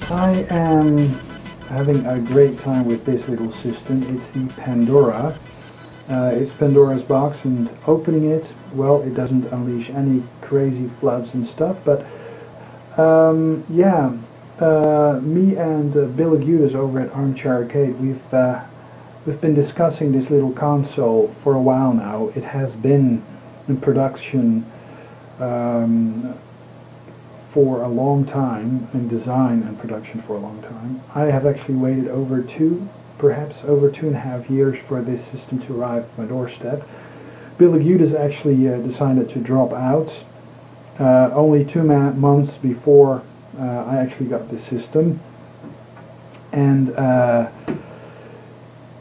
I am having a great time with this little system. It's the Pandora. It's Pandora's box, and opening it, well, it doesn't unleash any crazy floods and stuff, but yeah, me and Bill Agudas over at Armchair Arcade, we've been discussing this little console for a while now. It has been in production for a long time, in design and production for a long time. I have actually waited perhaps over 2.5 years for this system to arrive at my doorstep. Bill Agudas actually decided to drop out only 2 months before I actually got this system. And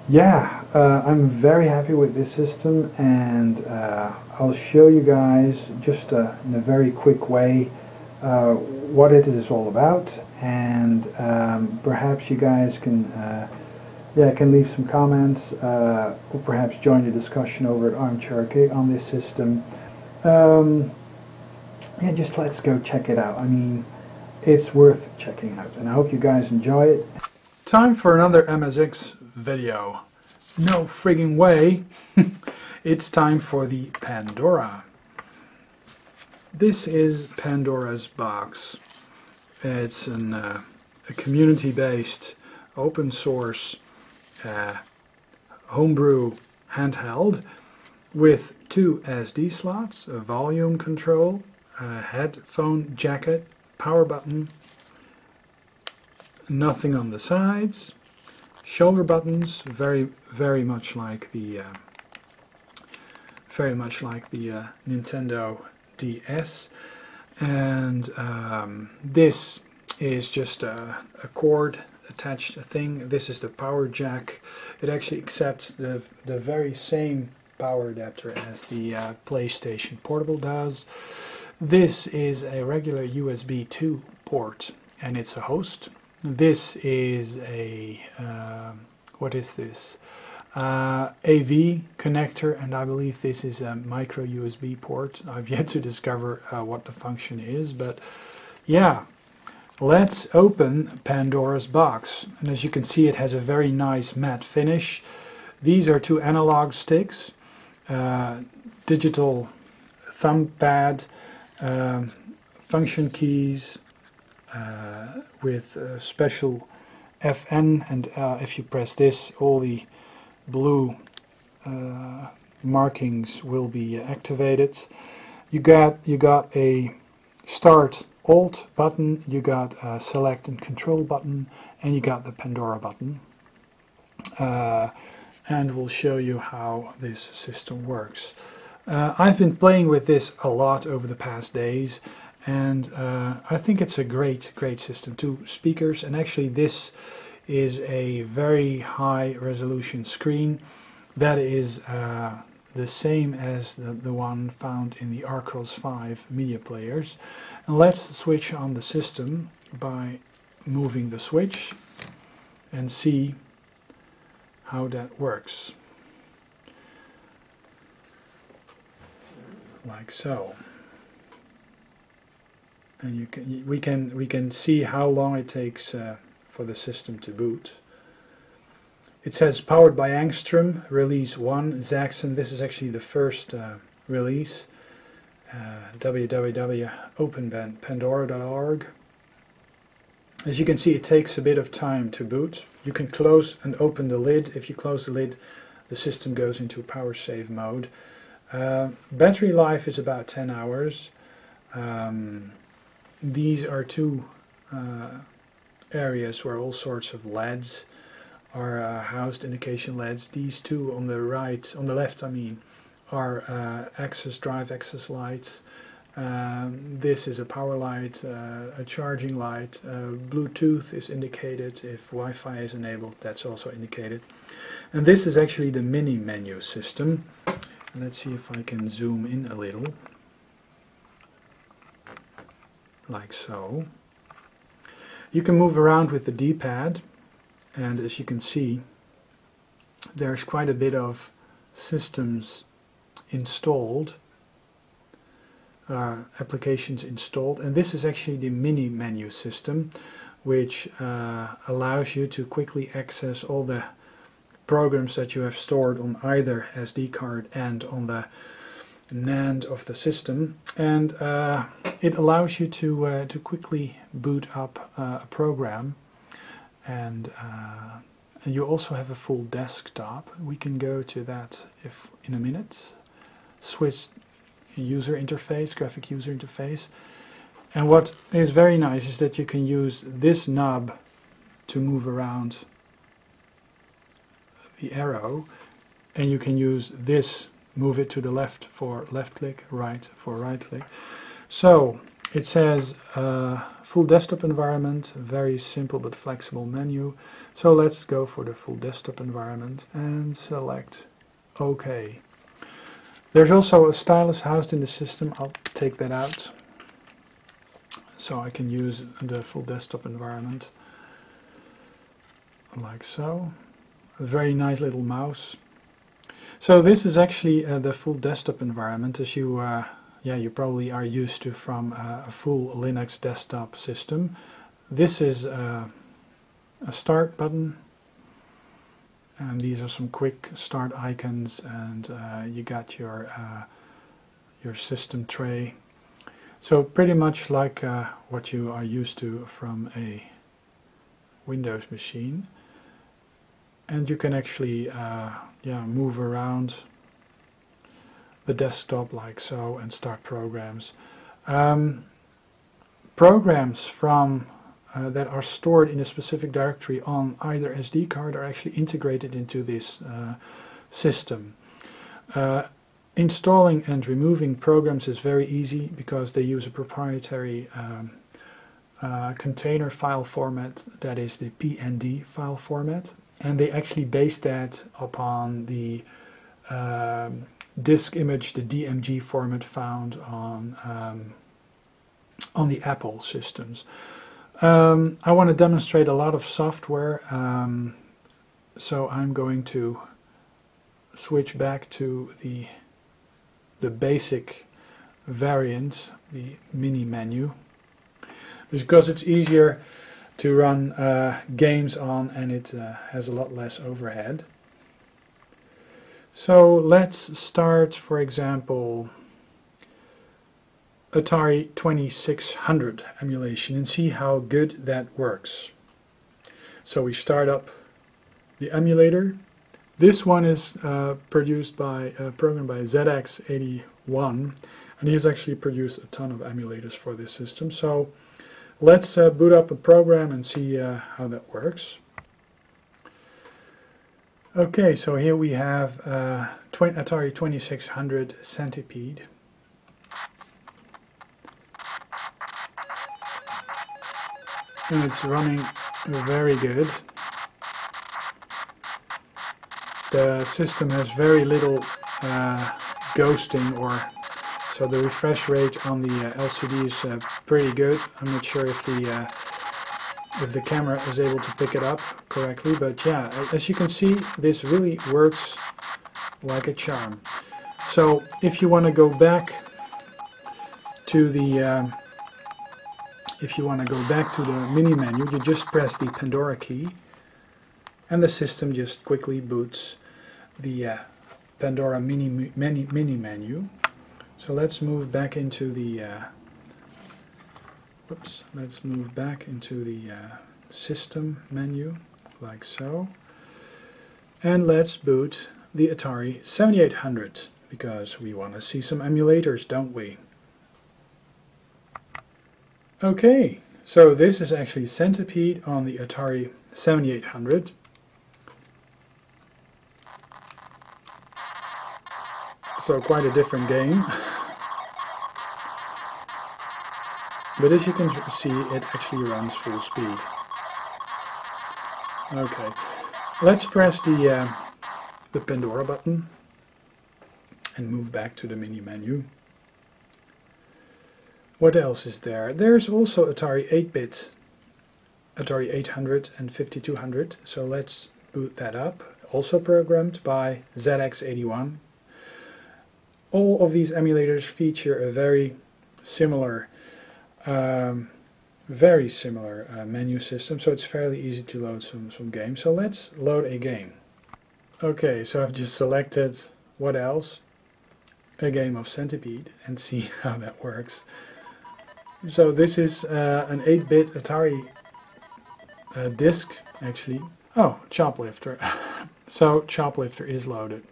yeah, I'm very happy with this system, and I'll show you guys just in a very quick way what it is all about, and perhaps you guys can leave some comments or perhaps join the discussion over at Armchair Arcade on this system. Yeah, just let's go check it out. I mean, it's worth checking out, and I hope you guys enjoy it. Time for another MSX video. No frigging way. It's time for the Pandora. This is Pandora's box. It's a community-based, open source homebrew handheld with 2 SD slots, a volume control, a headphone jacket, power button, nothing on the sides, shoulder buttons, very much like the Nintendo DS, and this is just a cord attached thing. This is the power jack. It actually accepts the very same power adapter as the PlayStation Portable does. This is a regular USB 2 port, and it's a host. This is a what is this? AV connector, and I believe this is a micro USB port. I've yet to discover what the function is, but yeah, let's open Pandora's box. And as you can see, it has a very nice matte finish. These are 2 analog sticks, digital thumb pad, function keys with special FN, and if you press this, all the blue markings will be activated. You got a start alt button, you got a select and control button, and you got the Pandora button. And we'll show you how this system works. I've been playing with this a lot over the past days, and I think it's a great system. 2 speakers, and actually this is a very high resolution screen that is the same as the one found in the Arcros 5 media players. And let's switch on the system by moving the switch and see how that works. Like so. And we can see how long it takes for the system to boot. It says powered by Angstrom, release 1, Zaxxon. This is actually the first release. www.openpandora.org. As you can see, it takes a bit of time to boot. You can close and open the lid. If you close the lid, the system goes into power save mode. Battery life is about 10 hours. These are 2 areas where all sorts of LEDs are housed, indication LEDs. These 2 on the right, on the left I mean, are drive access lights. This is a power light, a charging light. Bluetooth is indicated. If Wi-Fi is enabled, that's also indicated. And this is actually the mini menu system. And let's see if I can zoom in a little. Like so. You can move around with the D-pad, and as you can see, there's quite a bit of systems installed, applications installed, and this is actually the mini menu system, which allows you to quickly access all the programs that you have stored on either SD card and on the NAND of the system, and it allows you to quickly boot up a program, and you also have a full desktop. We can go to that in a minute. Switch user interface, graphic user interface, and what is very nice is that you can use this knob to move around the arrow, and you can use this, move it to the left for left click, right for right click. So it says full desktop environment, very simple but flexible menu. So let's go for the full desktop environment and select OK. There's also a stylus housed in the system. I'll take that out so I can use the full desktop environment like so. A very nice little mouse. So this is actually the full desktop environment, as you you probably are used to from a full Linux desktop system. This is a start button, and these are some quick start icons, and you got your system tray. So pretty much like what you are used to from a Windows machine. And you can actually move around the desktop like so and start programs. Programs from that are stored in a specific directory on either SD card are actually integrated into this system. Installing and removing programs is very easy because they use a proprietary container file format, that is the PND file format. And they actually base that upon the disk image, the DMG format found on the Apple systems. I want to demonstrate a lot of software, so I'm going to switch back to the basic variant, the mini menu, because it's easier to run games on, and it has a lot less overhead. So let's start, for example, Atari 2600 emulation and see how good that works. So we start up the emulator. This one is produced by a program by ZX81, and he has actually produced a ton of emulators for this system. So let's boot up a program and see how that works. Okay, so here we have Atari 2600 Centipede. And it's running very good. The system has very little ghosting, so the refresh rate on the LCD is pretty good. I'm not sure if the camera is able to pick it up correctly, but yeah, as you can see, this really works like a charm. So if you want to go back to the mini menu, you just press the Pandora key, and the system just quickly boots the Pandora mini menu. So let's move back into the system menu like so, and let's boot the Atari 7800 because we want to see some emulators, don't we? Okay, so this is actually Centipede on the Atari 7800. So quite a different game. But as you can see, it actually runs full speed. Okay, let's press the Pandora button and move back to the mini menu. What else is there? There's also Atari 8-bit, Atari 800 and 5200, so let's boot that up. Also programmed by ZX81. All of these emulators feature a very similar very similar menu system, so it's fairly easy to load some games. So let's load a game. Okay, so I've just selected what else? A game of Centipede, and see how that works. So this is an 8-bit Atari disc, actually. Oh, Choplifter. So Choplifter is loaded.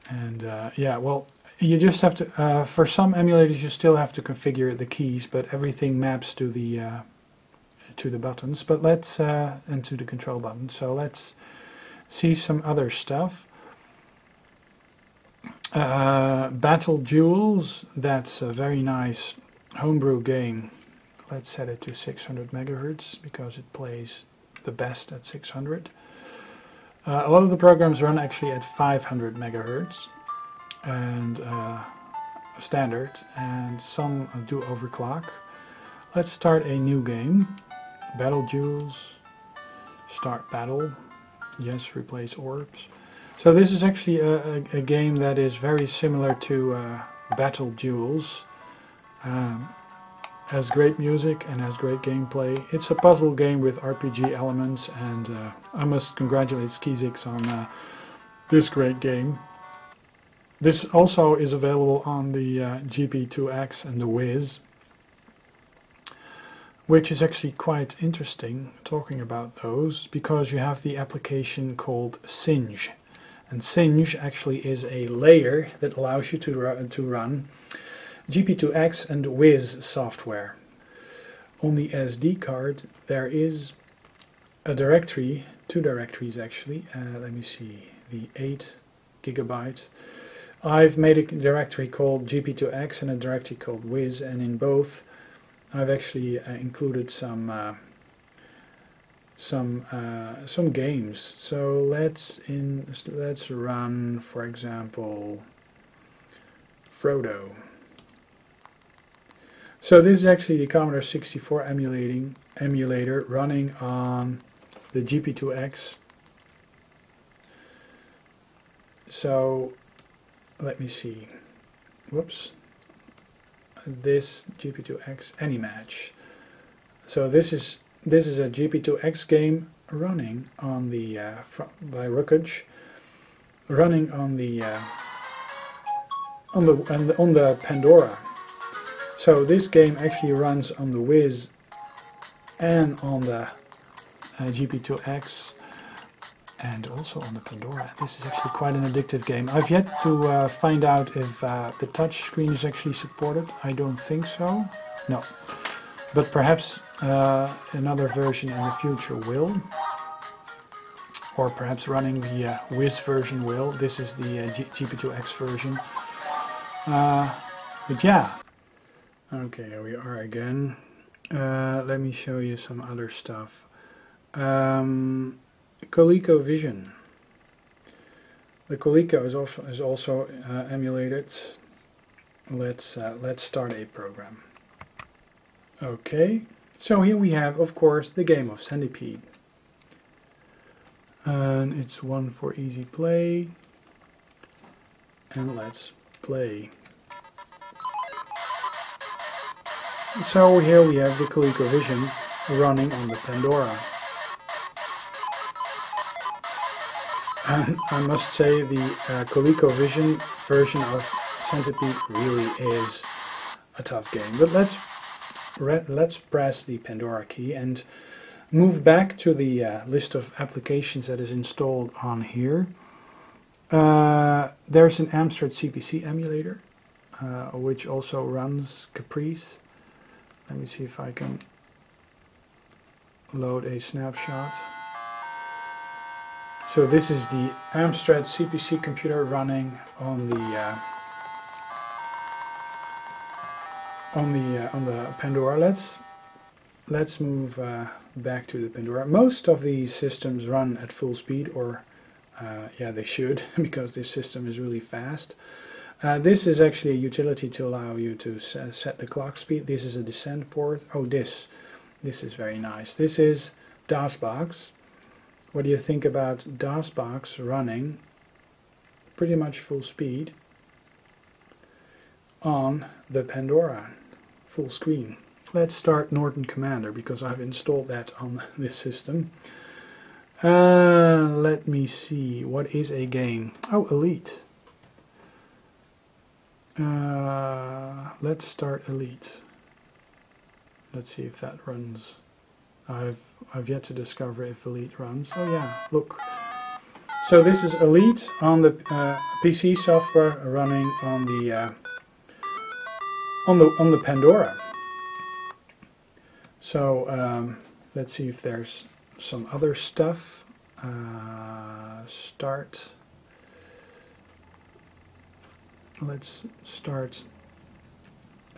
And yeah, well, you just have to, for some emulators you still have to configure the keys, but everything maps to the buttons. But let's, and to the control button. So let's see some other stuff. Battle Duels, that's a very nice homebrew game. Let's set it to 600 megahertz because it plays the best at 600. A lot of the programs run actually at 500 megahertz and standard, and some do overclock. Let's start a new game. Battle Duels, start battle, yes, replace orbs. So this is actually a game that is very similar to Battle Duels. Has great music and has great gameplay. It's a puzzle game with RPG elements, and I must congratulate Skizix on this great game. This also is available on the GP2X and the Wiz, which is actually quite interesting talking about those, because you have the application called Singe. And Singe actually is a layer that allows you to run GP2X and Wiz software. On the SD card there is a directory, two directories actually, let me see, the 8 gigabyte. I've made a directory called GP2X and a directory called Wiz, and in both I've actually included some games. So let's run, for example, Frodo. So this is actually the Commodore 64 emulator running on the GP2X. So let me see. Whoops. This GP2X AnyMatch. So this is a GP2X game running on the by Rookage, running on the Pandora. So this game actually runs on the Wiz and on the GP2X and also on the Pandora. This is actually quite an addictive game. I've yet to find out if the touch screen is actually supported. I don't think so. No. But perhaps another version in the future will. Or perhaps running the Wiz version will. This is the GP2X version. But yeah. Okay, here we are again. Let me show you some other stuff. ColecoVision. The Coleco is also emulated. Let's start a program. Okay, so here we have, of course, the game of Centipede. And it's one for easy play. And let's play. So here we have the ColecoVision running on the Pandora. And I must say the ColecoVision version of Centipede really is a tough game. But let's press the Pandora key and move back to the list of applications that is installed on here. There's an Amstrad Cpc Emulator, which also runs Caprice. Let me see if I can load a snapshot. So this is the Amstrad Cpc computer running on the Pandora. Let's move back to the Pandora. Most of these systems run at full speed, or yeah, they should, because this system is really fast. This is actually a utility to allow you to set the clock speed. This is a descent port. Oh, this is very nice. This is DOSBox. What do you think about DOSBox running pretty much full speed on the Pandora, full screen? let's start Norton Commander, because I've installed that on this system. Let me see, what is a game? Oh, Elite. Let's start Elite. Let's see if that runs. I've yet to discover if Elite runs. Oh yeah, look. So this is Elite on the PC software running on the Pandora. So let's see if there's some other stuff. Start. Let's start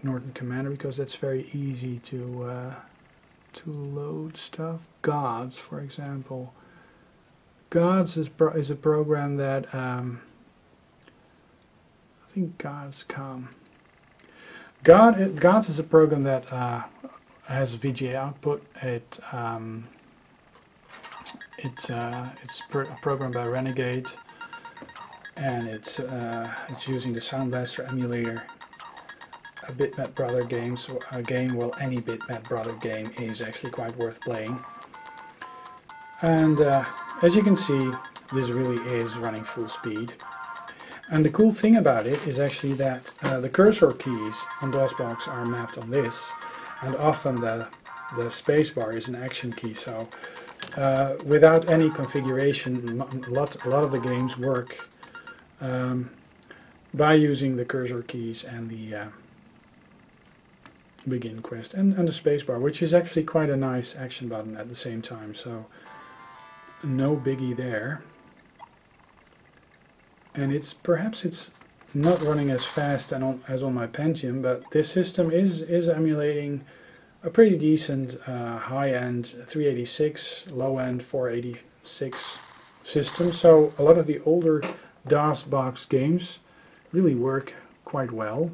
Norton Commander, because that's very easy to load stuff. Gods, for example. Gods is a program that I think Gods come. Gods is a program that has VGA output. It's a program by Renegade, and it's using the Sound Blaster emulator. A Bitmap Brother games game. Well, any Bitmap Brother game is actually quite worth playing. And as you can see, this really is running full speed. And the cool thing about it is actually that the cursor keys on DOSBox are mapped on this, and often the spacebar is an action key. So without any configuration, a lot of the games work by using the cursor keys and the begin quest and the spacebar, which is actually quite a nice action button at the same time. So no biggie there. And perhaps it's not running as fast as on my Pentium, but this system is emulating a pretty decent high-end 386, low-end 486 system. So a lot of the older DOSBox games really work quite well.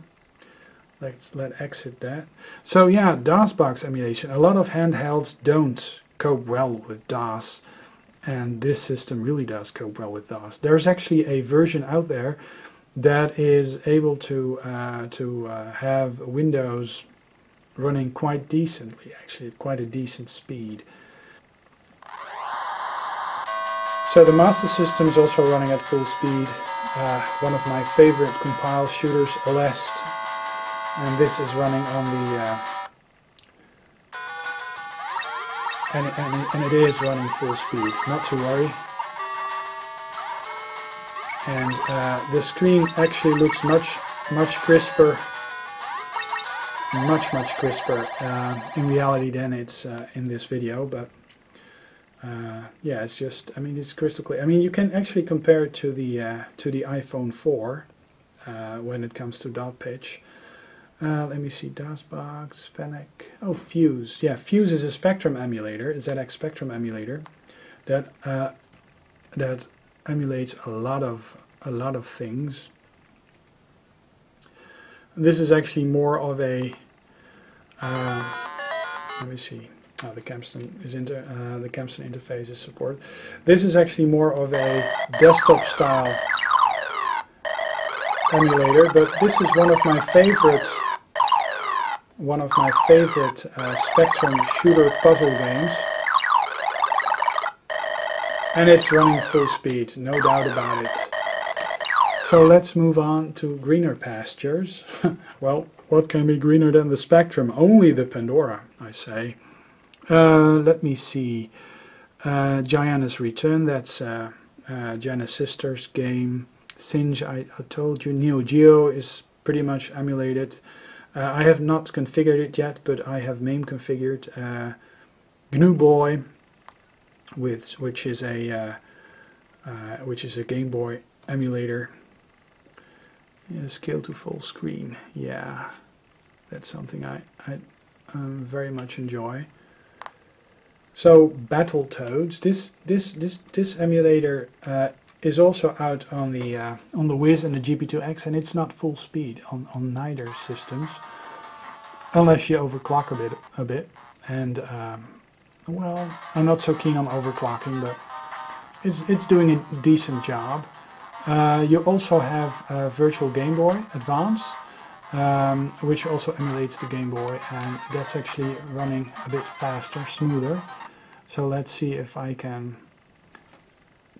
Let's exit that. So yeah, DOSBox emulation. A lot of handhelds don't cope well with DOS, and this system really does cope well with DOS. There's actually a version out there that is able to have Windows running quite decently, actually at quite a decent speed. So the Master System is also running at full speed. One of my favorite compile shooters, Alest, and this is running on the and it is running full speed, not to worry. And the screen actually looks much crisper, much crisper in reality than it's in this video. But yeah, it's just, I mean, it's crystal clear. I mean, you can actually compare it to the iPhone 4 when it comes to dot pitch. Let me see, DOSBox, Fennec, oh, Fuse. Yeah, Fuse is a Spectrum emulator, a ZX Spectrum emulator that that emulates a lot of things. This is actually more of a let me see. Oh, the Kempston interface is supported. This is actually more of a desktop style emulator, but this is one of my favorite Spectrum shooter puzzle games, and it's running full speed, no doubt about it. So let's move on to greener pastures. Well, what can be greener than the Spectrum? Only the Pandora, I say. Let me see. Gianna's Return, that's Gianna's sister's game. Singe, I told you. Neo Geo is pretty much emulated. I have not configured it yet, but I have MAME configured. GNU Boy, which is a Game Boy emulator. Yeah, scale to full screen. Yeah, that's something I very much enjoy. So Battletoads. This emulator is also out on the Wiz and the GP2X, and it's not full speed on neither systems, unless you overclock a bit. And well, I'm not so keen on overclocking, but it's doing a decent job. You also have Virtual Game Boy Advance, which also emulates the Game Boy, and that's actually running a bit faster, smoother. So let's see if I can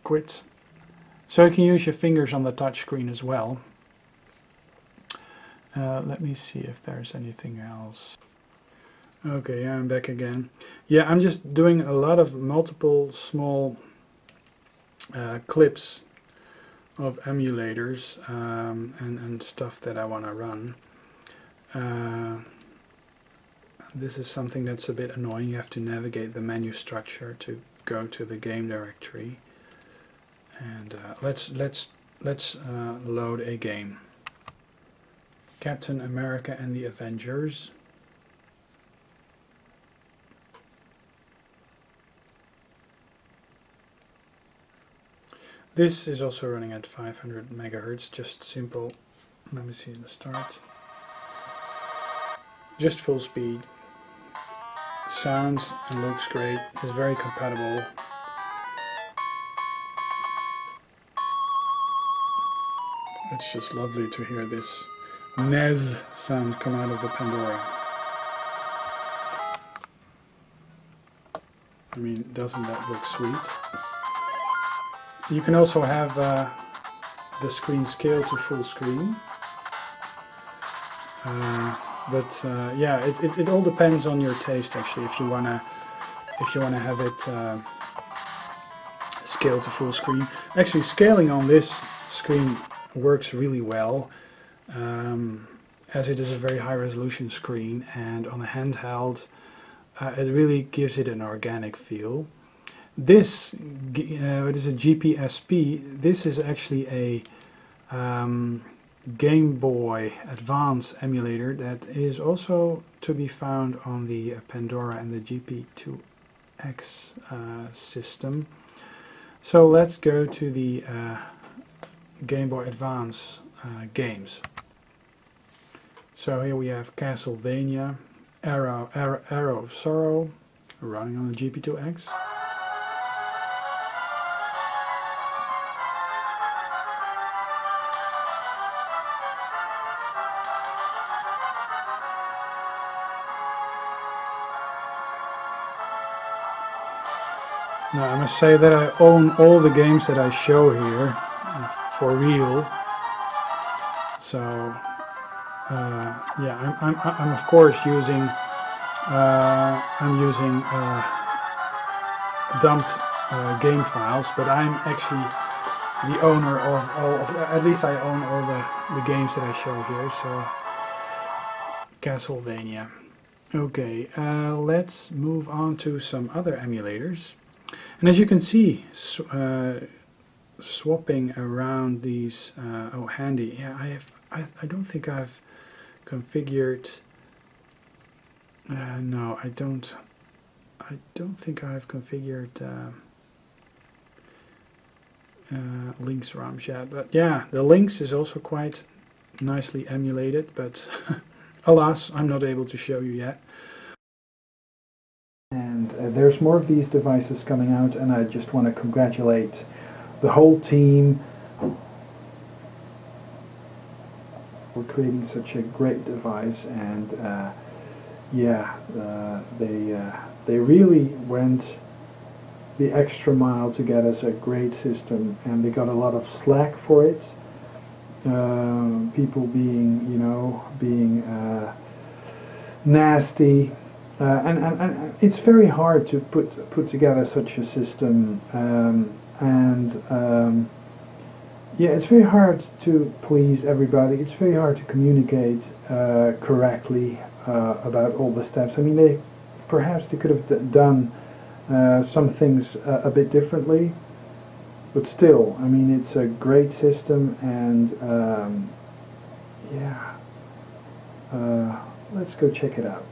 quit. So you can use your fingers on the touch screen as well. Let me see if there's anything else. Okay, yeah, I'm back again. Yeah, I'm just doing a lot of multiple small clips of emulators and stuff that I want to run. This is something that's a bit annoying. You have to navigate the menu structure to go to the game directory. And let's load a game. Captain America and the Avengers. This is also running at 500 megahertz, just simple. Let me see the start. Just full speed. Sounds and looks great. It's very compatible. It's just lovely to hear this NES sound come out of the Pandora. I mean, doesn't that look sweet? You can also have the screen scale to full screen. Yeah, it all depends on your taste actually. If you wanna have it scale to full screen. Actually, scaling on this screen works really well, as it is a very high resolution screen, and on a handheld it really gives it an organic feel. This what is a GPSP. This is actually a Game Boy Advance emulator that is also to be found on the Pandora and the GP2X system. So let's go to the Game Boy Advance games. So here we have Castlevania, Arrow of Sorrow, running on the GP2X. Now I must say that I own all the games that I show here for real. So yeah, I'm of course using dumped game files, but I'm actually the owner of all of, at least I own all the games that I show here. So Castlevania. Okay, let's move on to some other emulators. And as you can see, swapping around these, oh handy, yeah, I don't think I've configured, no, I don't think I've configured Lynx ROMs yet, but yeah, the Lynx is also quite nicely emulated, but alas, I'm not able to show you yet. And there's more of these devices coming out, and I just want to congratulate the whole team for creating such a great device. And yeah, they really went the extra mile to get us a great system, and they got a lot of slack for it. People being, you know, being nasty. And it's very hard to put together such a system, yeah, it's very hard to please everybody. It's very hard to communicate correctly about all the steps. I mean, perhaps they could have done some things a bit differently, but still, I mean, it's a great system, and yeah, let's go check it out.